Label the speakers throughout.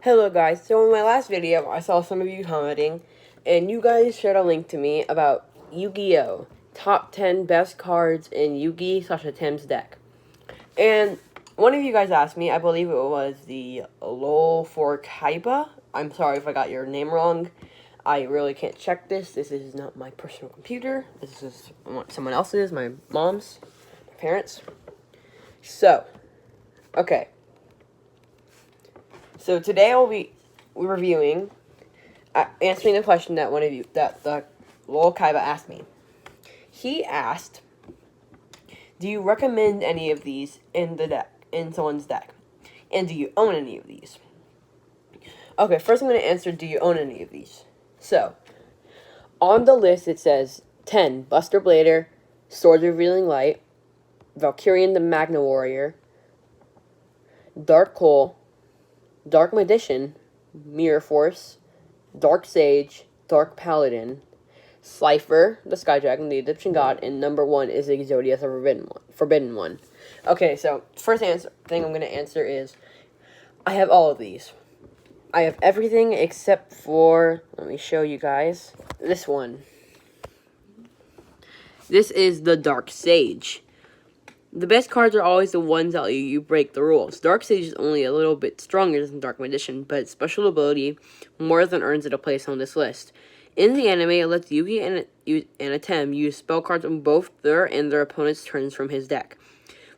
Speaker 1: Hello guys, so in my last video, I saw some of you commenting, and you guys shared a link to me about Yu-Gi-Oh! Top 10 best cards in Yugi/Atems deck. And one of you guys asked me, I believe it was the LOL for Kaiba. I'm sorry if I got your name wrong. I really can't check this. This is not my personal computer. This is someone else's, my mom's, my parents. So, okay. So today I'll be reviewing, answering the question that the LOL Kaiba asked me. He asked, do you recommend any of these in someone's deck? And do you own any of these? Okay, first I'm going to answer, do you own any of these? So, on the list it says 10, Buster Blader, Swords Revealing Light, Valkyrian the Magna Warrior, Dark Hole, Dark Magician, Mirror Force, Dark Sage, Dark Paladin, Slifer, the Sky Dragon, the Egyptian God, and number 1 is Exodius, the Forbidden One. Okay, so first thing I'm going to answer is, I have all of these. I have everything except for, let me show you guys, this one. This is the Dark Sage. The best cards are always the ones that let you break the rules. Dark Sage is only a little bit stronger than Dark Magician, but its special ability more than earns it a place on this list. In the anime, it lets Yugi and Atem use spell cards on both their and their opponent's turns from his deck,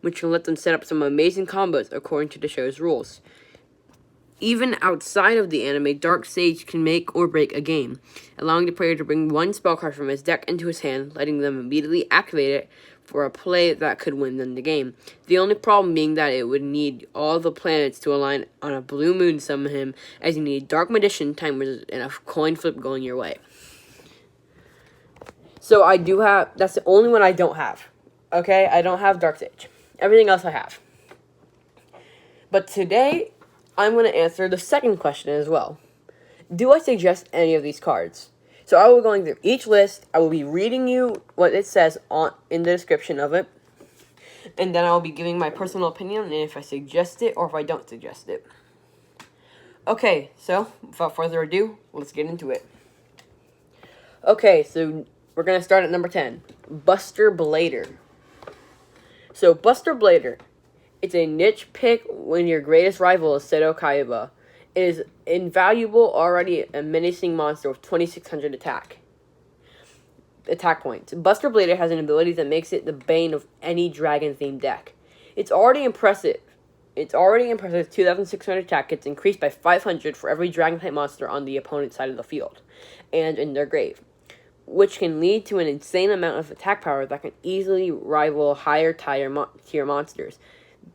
Speaker 1: which can let them set up some amazing combos according to the show's rules. Even outside of the anime, Dark Sage can make or break a game, allowing the player to bring one spell card from his deck into his hand, letting them immediately activate it for a play that could win them the game. The only problem being that it would need all the planets to align on a blue moon to summon him, as you need Dark Magician, Time Wizard, and a coin flip going your way. So I do have, that's the only one I don't have. Okay, I don't have Dark Sage. Everything else I have. But today, I'm going to answer the second question as well. Do I suggest any of these cards? So I will be going through each list. I will be reading you what it says in the description of it. And then I will be giving my personal opinion and if I suggest it or if I don't suggest it. Okay, so without further ado, let's get into it. Okay, so we're going to start at number 10. Buster Blader. So Buster Blader. It's a niche pick when your greatest rival is Seto Kaiba. It is invaluable, already a menacing monster with 2,600 attack points. Buster Blader has an ability that makes it the bane of any dragon-themed deck. It's already impressive. 2,600 attack gets increased by 500 for every dragon-type monster on the opponent's side of the field and in their grave, which can lead to an insane amount of attack power that can easily rival higher tier monsters.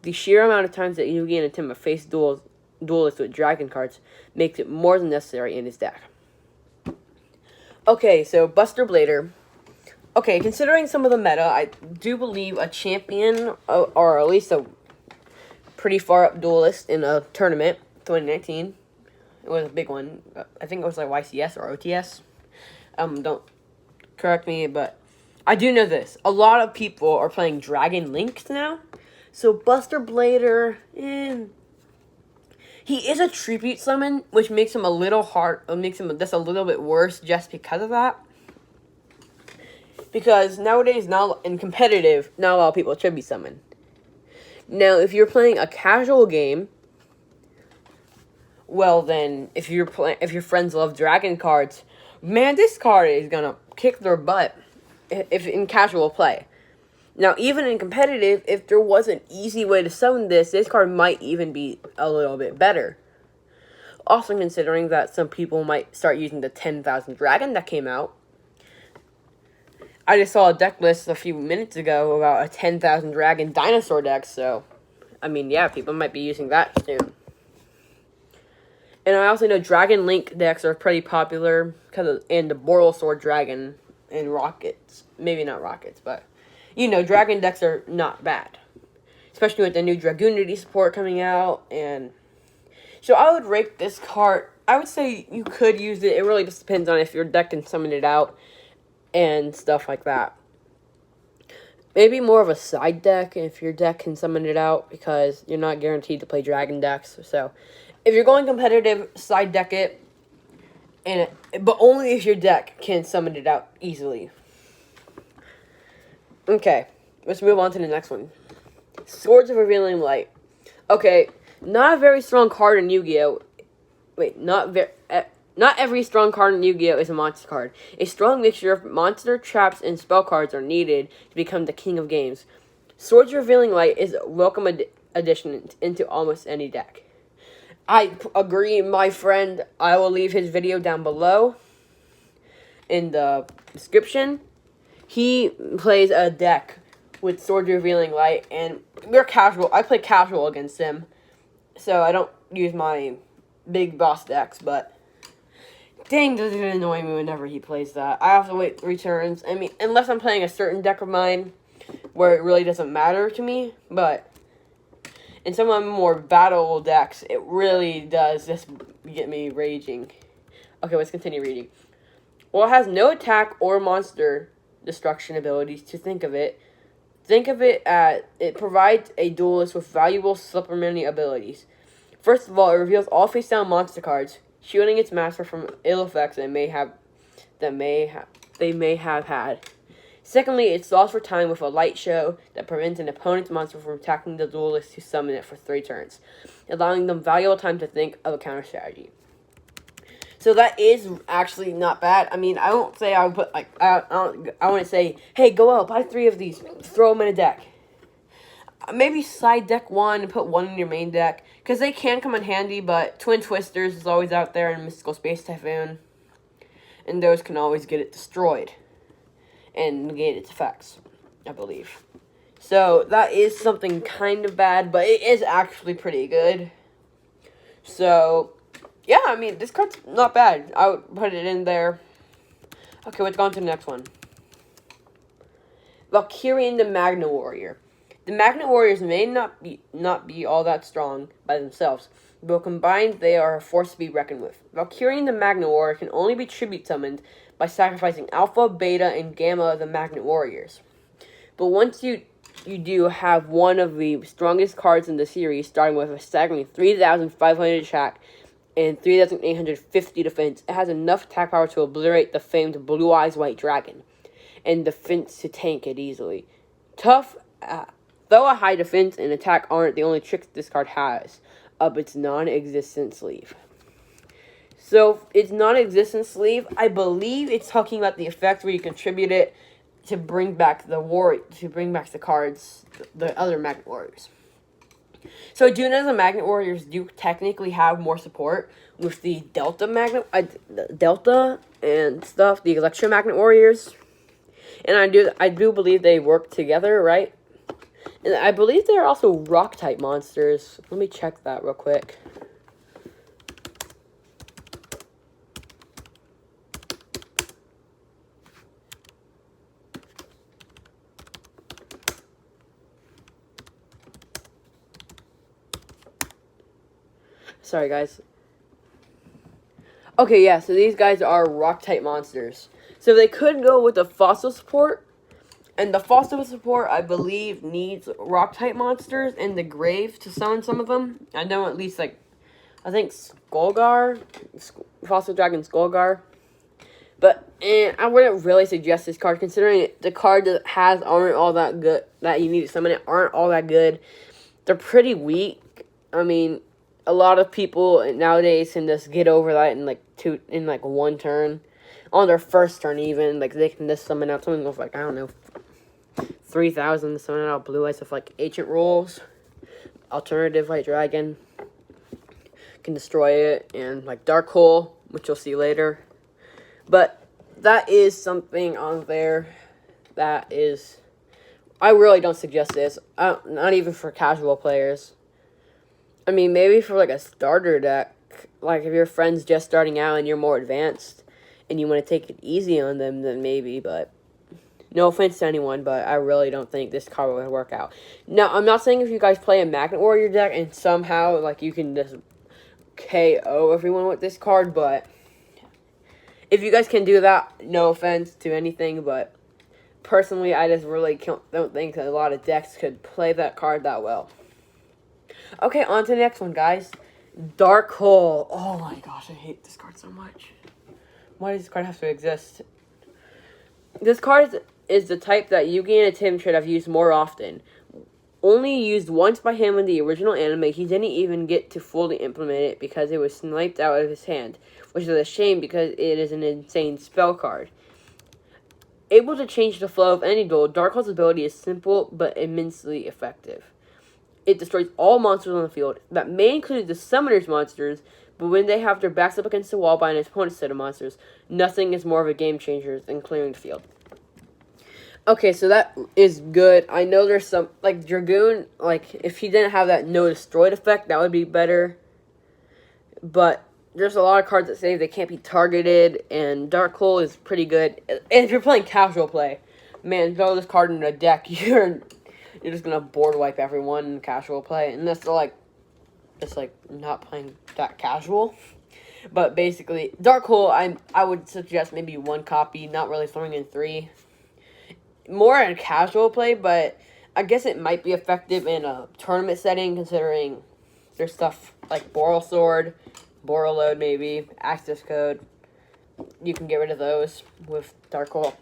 Speaker 1: The sheer amount of times that Yugi and Atems face duelists with dragon cards makes it more than necessary in his deck. Okay, so Buster Blader. Okay, considering some of the meta, I do believe a champion, or at least a pretty far up duelist in a tournament, 2019. It was a big one. I think it was like YCS or OTS. Don't correct me, but I do know this. A lot of people are playing Dragon Links now. So Buster Blader, he is a tribute summon, which makes him a little hard, makes him just a little bit worse just because of that. Because nowadays, in competitive, not a lot of people tribute summon. Now, if you're playing a casual game, well then, if your friends love dragon cards, man, this card is gonna kick their butt if in casual play. Now, even in competitive, if there was an easy way to summon this card might even be a little bit better. Also considering that some people might start using the 10,000 Dragon that came out. I just saw a deck list a few minutes ago about a 10,000 Dragon dinosaur deck, so, I mean, yeah, people might be using that soon. And I also know Dragon Link decks are pretty popular, and the Borrelsword Dragon and Rockets. Maybe not Rockets, but you know, dragon decks are not bad. Especially with the new Dragoonity support coming out. And so I would rate this card. I would say you could use it. It really just depends on if your deck can summon it out. And stuff like that. Maybe more of a side deck if your deck can summon it out. Because you're not guaranteed to play dragon decks. So If you're going competitive, side deck it, but only if your deck can summon it out easily. Okay, let's move on to the next one. Swords of Revealing Light. Okay, not a very strong card in Yu-Gi-Oh! Wait, not every strong card in Yu-Gi-Oh! Is a monster card. A strong mixture of monster, traps, and spell cards are needed to become the king of games. Swords of Revealing Light is a welcome addition into almost any deck. I agree, my friend. I will leave his video down below in the description. He plays a deck with Swords of Revealing Light, and we're casual. I play casual against him, so I don't use my big boss decks, but dang, does it annoy me whenever he plays that. I have to wait 3 turns. I mean, unless I'm playing a certain deck of mine where it really doesn't matter to me, but in some of my more battle decks, it really does just get me raging. Okay, let's continue reading. Well, it has no attack or monster destruction abilities to think of it as it provides a duelist with valuable supplementary abilities. First of all, it reveals all face-down monster cards, shielding its master from ill effects they may have had. Secondly, it stalls for time with a light show that prevents an opponent's monster from attacking the duelist to summon it for 3 turns, allowing them valuable time to think of a counter strategy. So that is actually not bad. I mean, I won't say I would put, like, I wouldn't say, hey, go out, buy 3 of these, throw them in a deck. Maybe side deck 1 and put 1 in your main deck, because they can come in handy, but Twin Twisters is always out there in Mystical Space Typhoon, and those can always get it destroyed and negate its effects, I believe. So that is something kind of bad, but it is actually pretty good. So yeah, I mean, this card's not bad. I would put it in there. Okay, let's go on to the next one. Valkyrian the Magna Warrior. The Magna Warriors may not be all that strong by themselves, but combined they are a force to be reckoned with. Valkyrian the Magna Warrior can only be tribute summoned by sacrificing Alpha, Beta, and Gamma of the Magna Warriors. But once you do have one of the strongest cards in the series, starting with a staggering 3,500 attack and 3,850 defense, it has enough attack power to obliterate the famed Blue Eyes White Dragon, and defense to tank it easily. Tough, though a high defense and attack aren't the only tricks this card has up its non-existent sleeve. So, its non-existent sleeve, I believe it's talking about the effect where you contribute it to bring back the cards, the other Magnet Warriors. So, do know the Magnet Warriors do technically have more support with the Delta Delta and stuff, the Electro Magnet Warriors. And I do believe they work together, right? And I believe they're also Rock-type monsters. Let me check that real quick. Sorry, guys. Okay, yeah, so these guys are Rock-type monsters. So they could go with the Fossil support. And the Fossil support, I believe, needs Rock-type monsters in the grave to summon some of them. I know at least, like, I think Skullgar, Fossil Dragon Skullgar. But I wouldn't really suggest this card, considering the card that has aren't all that good, that you need to summon it aren't all that good. They're pretty weak. I mean, a lot of people nowadays can just get over that in like 1 turn. On their first turn even, like they can just summon out something with like, I don't know, 3,000 to summon out Blue Eyes with like Ancient Rules, Alternative White Dragon, can destroy it, and like Dark Hole, which you'll see later. But that is something on there that is, I really don't suggest this, not even for casual players. I mean, maybe for like a starter deck, like if your friend's just starting out and you're more advanced and you want to take it easy on them, then maybe, but no offense to anyone, but I really don't think this card will work out. Now, I'm not saying if you guys play a Magnet Warrior deck and somehow, like, you can just KO everyone with this card, but if you guys can do that, no offense to anything, but personally, I just really don't think that a lot of decks could play that card that well. Okay, on to the next one, guys. Dark Hole. Oh my gosh, I hate this card so much. Why does this card have to exist? This card is the type that Yugi and Atems should have used more often. Only used once by him in the original anime, he didn't even get to fully implement it because it was sniped out of his hand, which is a shame because it is an insane spell card. Able to change the flow of any duel, Dark Hole's ability is simple but immensely effective. It destroys all monsters on the field. That may include the summoner's monsters, but when they have their backs up against the wall by an opponent's set of monsters, nothing is more of a game changer than clearing the field. Okay, so that is good. I know there's some, like, Dragoon, like, if he didn't have that no destroyed effect, that would be better. But there's a lot of cards that say they can't be targeted, and Dark Hole is pretty good. And if you're playing casual play, man, throw this card in a deck, you're just gonna board wipe everyone in casual play. And that's like, it's like not playing that casual. But basically, Dark Hole, I would suggest maybe one copy, not really throwing in 3. More in casual play, but I guess it might be effective in a tournament setting, considering there's stuff like Boral Sword, Boral Load maybe, Access Code. You can get rid of those with Dark Hole.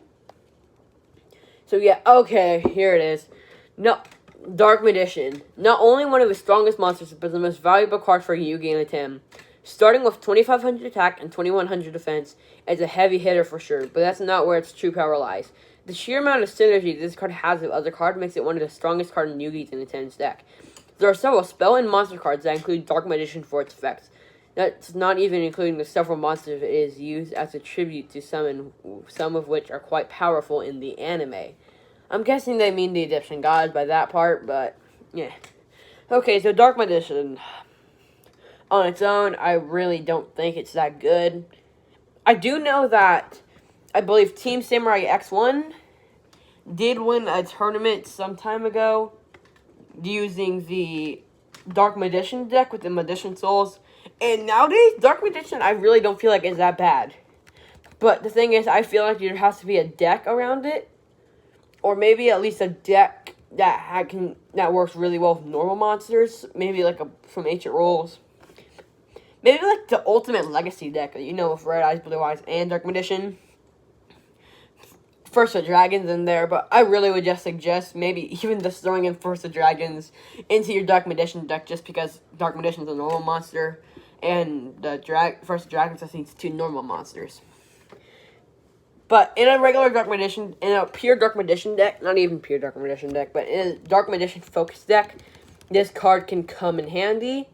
Speaker 1: So yeah, okay, here it is. No, Dark Magician. Not only one of the strongest monsters, but the most valuable card for Yugi and Atem. Starting with 2,500 attack and 2,100 defense, it's a heavy hitter for sure, but that's not where its true power lies. The sheer amount of synergy this card has with other cards makes it one of the strongest cards in Yugi's and Atem's deck. There are several spell and monster cards that include Dark Magician for its effects. That's not even including the several monsters it is used as a tribute to summon, some of which are quite powerful in the anime. I'm guessing they mean the Egyptian gods by that part, but yeah. Okay, so Dark Magician. On its own, I really don't think it's that good. I do know that I believe Team Samurai X1 did win a tournament some time ago using the Dark Magician deck with the Magician Souls. And nowadays, Dark Magician I really don't feel like is that bad. But the thing is, I feel like there has to be a deck around it. Or maybe at least a deck that works really well with normal monsters. Maybe like from Ancient Rules. Maybe like the Ultimate Legacy deck, you know, with Red Eyes, Blue Eyes, and Dark Magician. First of Dragons in there, but I really would just suggest maybe even just throwing in First of Dragons into your Dark Magician deck just because Dark Magician is a normal monster, and the First of Dragons just needs 2 normal monsters. But in a regular Dark Magician, in a pure Dark Magician deck, not even pure Dark Magician deck, but in a Dark Magician focused deck, this card can come in handy,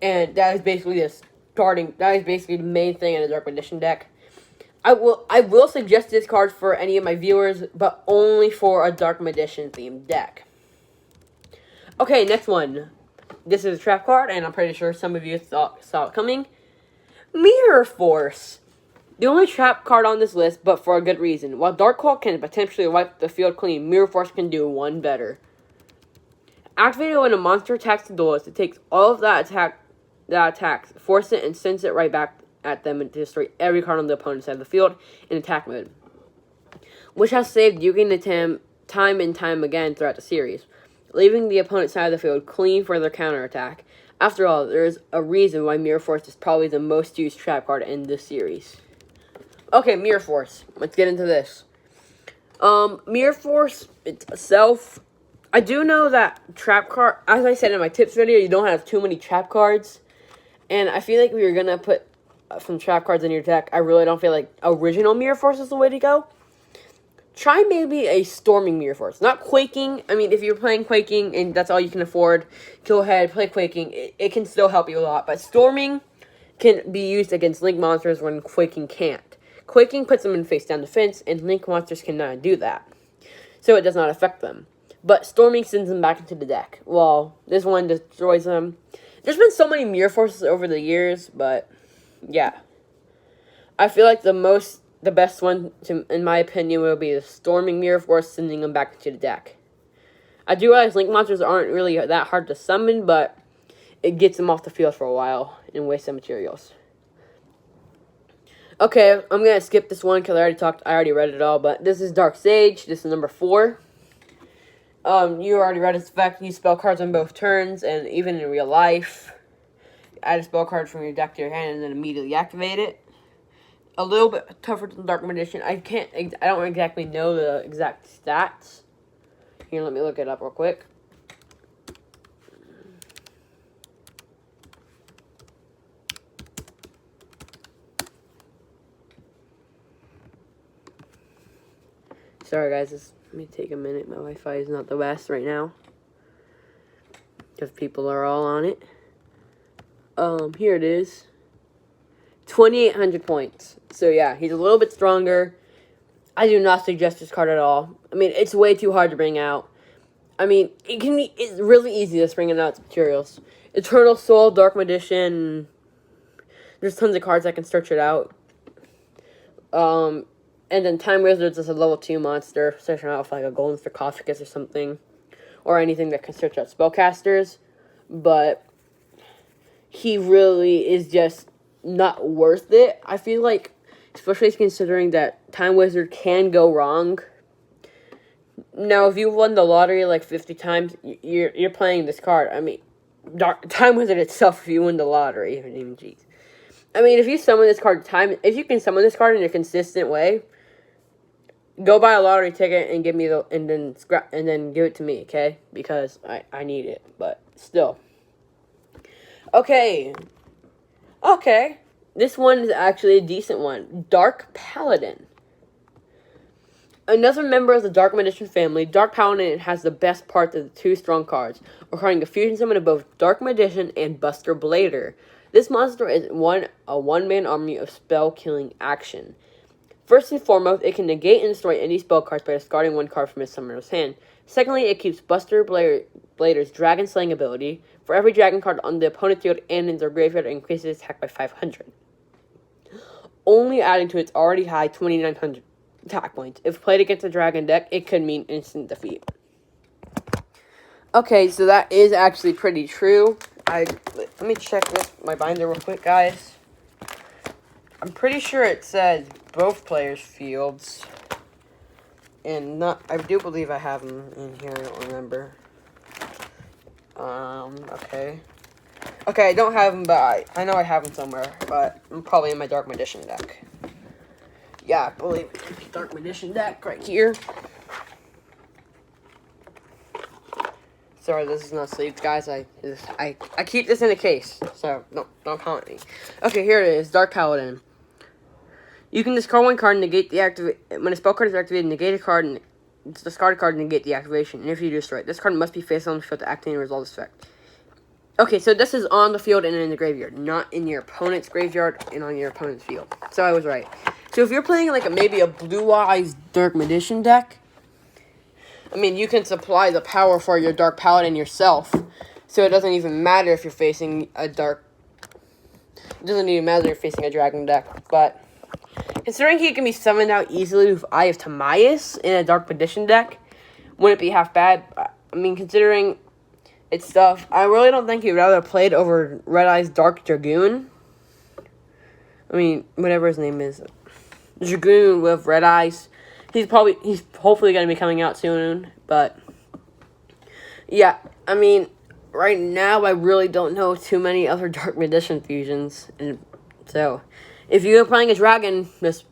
Speaker 1: and that is basically the main thing in a Dark Magician deck. I will suggest this card for any of my viewers, but only for a Dark Magician themed deck. Okay, next one. This is a trap card, and I'm pretty sure some of you saw it coming. Mirror Force. The only trap card on this list, but for a good reason. While Dark Hole can potentially wipe the field clean, Mirror Force can do one better. Activated when a monster attacks the duelist, it takes all of that attacks, force it, and sends it right back at them and destroy every card on the opponent's side of the field in attack mode, which has saved Yugi and Atem time and time again throughout the series, leaving the opponent's side of the field clean for their counterattack. After all, there is a reason why Mirror Force is probably the most used trap card in this series. Okay, Mirror Force. Let's get into this. Mirror Force itself, I do know that trap card, as I said in my tips video, you don't have too many trap cards, and I feel like if you're gonna put some trap cards in your deck, I really don't feel like original Mirror Force is the way to go. Try maybe a Storming Mirror Force. Not Quaking. I mean, if you're playing Quaking and that's all you can afford, go ahead, play Quaking. It can still help you a lot. But Storming can be used against Link monsters when Quaking can't. Quaking puts them in face-down defense, and Link monsters cannot do that. So it does not affect them. But Storming sends them back into the deck. Well, this one destroys them. There's been so many Mirror Forces over the years, but yeah. I feel like the best one, in my opinion, will be the Storming Mirror Force, sending them back into the deck. I do realize Link monsters aren't really that hard to summon, but it gets them off the field for a while and wastes some materials. Okay, I'm going to skip this one because I already read it all, but this is Dark Sage. This is number 4. You already read its effect. You spell cards on both turns, and even in real life. add a spell card from your deck to your hand and then immediately activate it. A little bit tougher than Dark Magician. I don't exactly know the exact stats. Here, let me look it up real quick. Sorry guys, let me take a minute. My Wi-Fi is not the best right now, because people are all on it. Here it is. 2,800 points. So yeah, he's a little bit stronger. I do not suggest this card at all. I mean, it's way too hard to bring out. I mean, it's really easy to bring it out to materials. Eternal Soul, Dark Magician. There's tons of cards that can search it out. And then Time Wizards is a level 2 monster, searching out with like a golden sarcophagus or something. Or anything that can search out spellcasters. But he really is just not worth it. I feel like, especially considering that Time Wizard can go wrong. Now, if you've won the lottery like 50 times, you're playing this card. I mean, Time Wizard itself, if you win the lottery, even jeez. I mean, if you summon this card if you can summon this card in a consistent way, go buy a lottery ticket and give me and then give it to me, okay? Because I need it, but still. Okay. This one is actually a decent one. Dark Paladin. Another member of the Dark Magician family, Dark Paladin has the best part of the 2 strong cards, requiring a fusion summon of both Dark Magician and Buster Blader. This monster is a one-man army of spell-killing action. First and foremost, it can negate and destroy any spell cards by discarding 1 card from his summoner's hand. Secondly, it keeps Buster Blader's Dragon Slaying ability. For every dragon card on the opponent's field and in their graveyard, it increases attack by 500. Only adding to its already high 2,900 attack points. If played against a dragon deck, it could mean instant defeat. Okay, so that is actually pretty true. Let me check my binder real quick, guys. I'm pretty sure it says both players' fields. And I do believe I have them in here, I don't remember. Okay. Okay, I don't have them, but I know I have them somewhere, but I'm probably in my Dark Magician deck. Yeah, I believe it's Dark Magician deck right here. Sorry, this is not sleeves, guys. I keep this in a case, so don't comment me. Okay, here it is, Dark Paladin. You can discard 1 card and negate the when a spell card is activated, negate a card and discard a card and negate the activation. And if you destroy it, this card must be faced on the field to activate and resolve this effect. Okay, so this is on the field and in the graveyard, not in your opponent's graveyard and on your opponent's field. So I was right. So if you're playing like maybe a Blue Eyes Dark Magician deck, I mean, you can supply the power for your Dark Paladin yourself. So it doesn't even matter if you're facing a dark. It doesn't even matter if you're facing a dragon deck. But considering he can be summoned out easily with Eye of Timaeus in a Dark Magician deck, wouldn't be half bad. I mean, considering its stuff, I really don't think he'd rather played over Red Eye's Dark Dragoon. I mean, whatever his name is. Dragoon with Red Eyes. He's hopefully going to be coming out soon, but yeah, I mean, right now I really don't know too many other Dark Magician fusions, and so if you're playing a dragon, if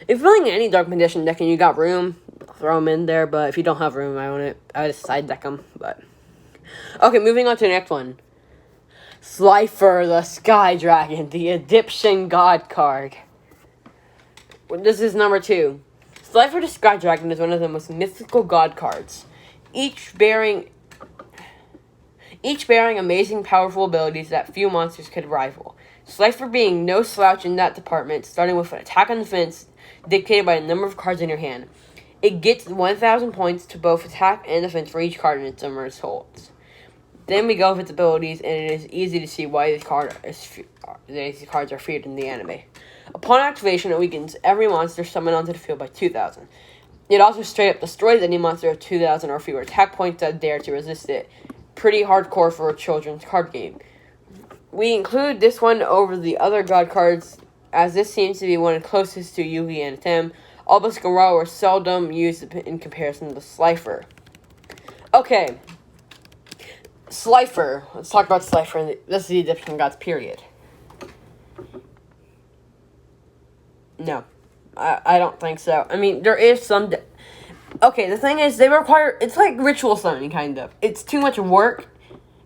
Speaker 1: you're playing any Dark Magician deck and you got room, throw them in there, but if you don't have room, I just side deck them, but okay, moving on to the next one. Slifer the Sky Dragon, the Egyptian God card. This is number 2. Slifer the Sky Dragon is one of the most mythical god cards, each bearing amazing powerful abilities that few monsters could rival. Slifer being no slouch in that department, starting with an attack and defense dictated by the number of cards in your hand. It gets 1,000 points to both attack and defense for each card in its summoner's holds. Then we go with its abilities, and it is easy to see why these cards are feared in the anime. Upon activation, it weakens every monster summoned onto the field by 2,000. It also straight up destroys any monster with 2,000 or fewer attack points that dare to resist it. Pretty hardcore for a children's card game. We include this one over the other god cards, as this seems to be one closest to Yugi and Atems, although Skara are seldom used in comparison to Slifer. Okay. Slifer. Let's talk about Slifer. This is the Egyptian gods, period. No. I don't think so. I mean, there is some... Okay, the thing is, they require... It's like ritual summoning, kind of. It's too much work,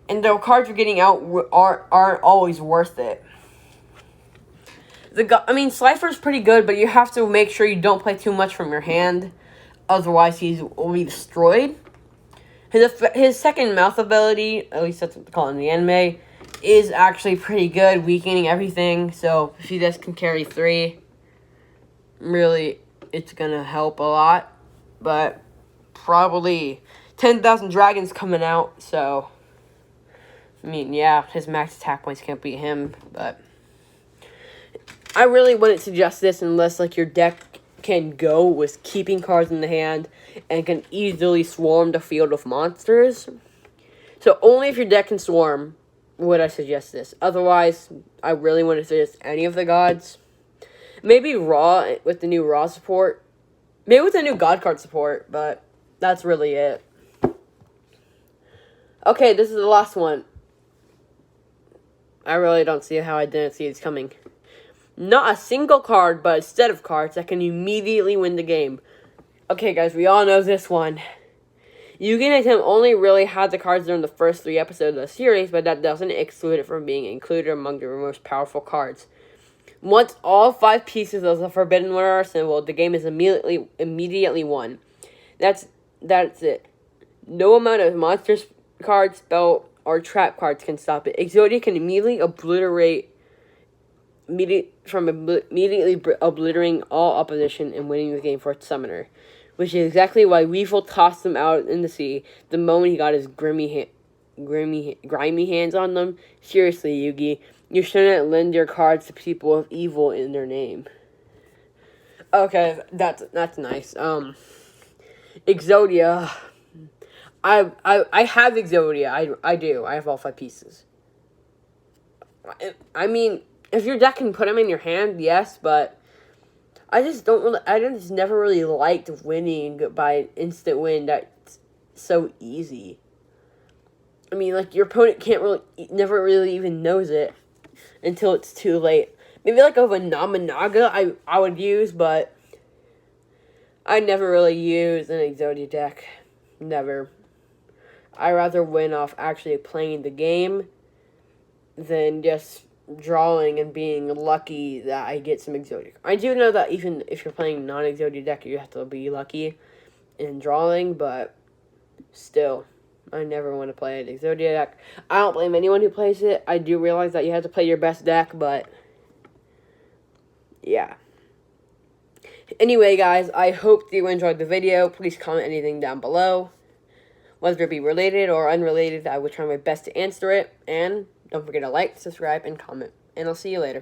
Speaker 1: and the cards you're getting out aren't always worth it. Slifer's pretty good, but you have to make sure you don't play too much from your hand. Otherwise, will be destroyed. His second mouth ability, at least that's what they call it in the anime, is actually pretty good, weakening everything. So, if he just can carry 3, really, it's gonna help a lot. But, probably 10,000 dragons coming out, so... I mean, yeah, his max attack points can't beat him, but... I really wouldn't suggest this unless, like, your deck can go with keeping cards in the hand and can easily swarm the field of monsters. So, only if your deck can swarm would I suggest this. Otherwise, I really wouldn't suggest any of the gods. Maybe Raw with the new Raw support. Maybe with the new God card support, but that's really it. Okay, this is the last one. I really don't see how I didn't see this coming. Not a single card, but a set of cards that can immediately win the game. Okay, guys, we all know this one. Yugi and Atems only really had the cards during the first 3 episodes of the series, but that doesn't exclude it from being included among the most powerful cards. Once all 5 pieces of the Forbidden One are assembled, the game is immediately won. That's it. No amount of monsters cards, spell, or trap cards can stop it. Exodia can immediately obliterating all opposition and winning the game for its summoner, which is exactly why Weevil tossed him out in the sea the moment he got his grimy hands on them. Seriously, Yugi, you shouldn't lend your cards to people with evil in their name. Okay, that's nice. Exodia. I have Exodia. I do. I have all 5 pieces. I mean, if your deck can put them in your hand, yes, but I just never really liked winning by instant win. That's so easy. I mean, like, your opponent never really even knows it until it's too late. Maybe like of a Nobunaga I would use, but I never really use an Exodia deck. Never. I rather win off actually playing the game than just drawing and being lucky that I get some Exodia. I do know that even if you're playing non-Exodia deck, you have to be lucky in drawing, but still, I never want to play an Exodia deck. I don't blame anyone who plays it. I do realize that you have to play your best deck, but yeah. Anyway, guys, I hope you enjoyed the video. Please comment anything down below. Whether it be related or unrelated, I will try my best to answer it. And don't forget to like, subscribe, and comment. And I'll see you later.